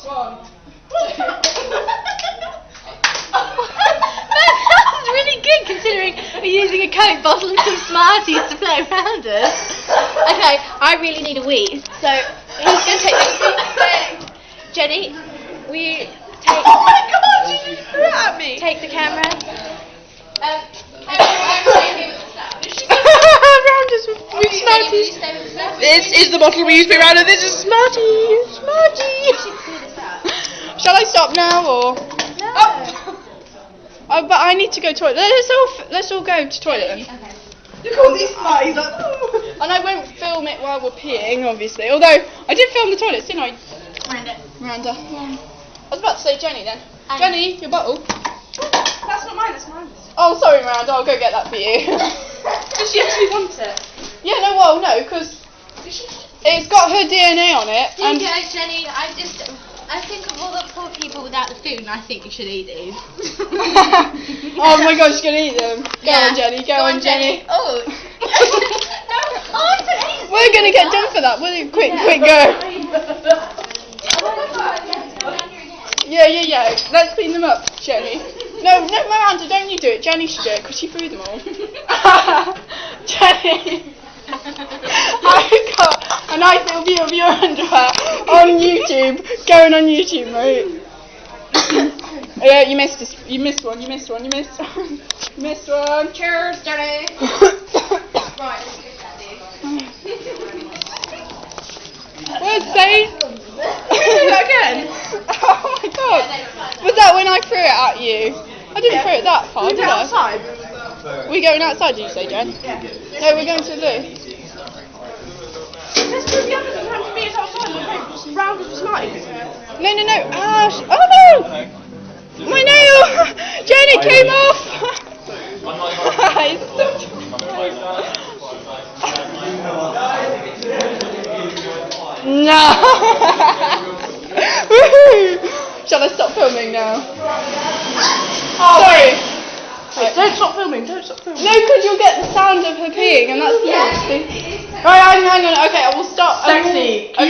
One. That's really good considering we're using a Coke bottle and some Smarties to play around us. Okay, I really need a wee. So who's going to take this? Jenny, we take. Oh my god, you just threw it at me! Take the camera. Rounders with Smarties. This is the bottle we use to be rounder. This is Smarties. Smarties. Shall I stop now or? No. Oh, but I need to go to toilet. Let's all go to toilet then. Okay. Look at all these Smarties. And I won't film it while we're peeing, obviously. Although I did film the toilets, didn't I? Miranda. Yeah. I was about to say Jenny then. Jenny, your bottle. That's not mine, that's mine. Oh, sorry, Miranda. I'll go get that for you. Does she actually want it? Yeah, no, because it's got her DNA on it. Here And you go, Jenny. I think of all the poor people without the food, and I think you should eat these. oh my gosh, she's gonna eat them. Go on, Jenny. Go on, Jenny. Oh. We're gonna get done for that. Quick, go. Yeah. Let's clean them up, Jenny. No, Miranda, don't you do it. Jenny should do it because she threw them all. Jenny. I got a nice little view of your underwear on YouTube. Going on YouTube, mate. Yeah, you missed one. Cheers, Jenny. Right, let's get that, Where's Zane? Do that again? Oh my god. Was that when I threw it at you? I didn't throw it that far, did I? Outside. We're going outside, did you say, Jen? Yeah. No, we're going to the loo. Let's do the other one. To be outside. We're round with Smarties. No. Ash. Oh no! My nail! Jenny came off! No! Shall I stop filming now? Oh, sorry. Wait, don't stop filming. No, because you'll get the sound of her peeing, and that's the next thing. Right, hang on. Okay, I will stop. Sexy. Okay.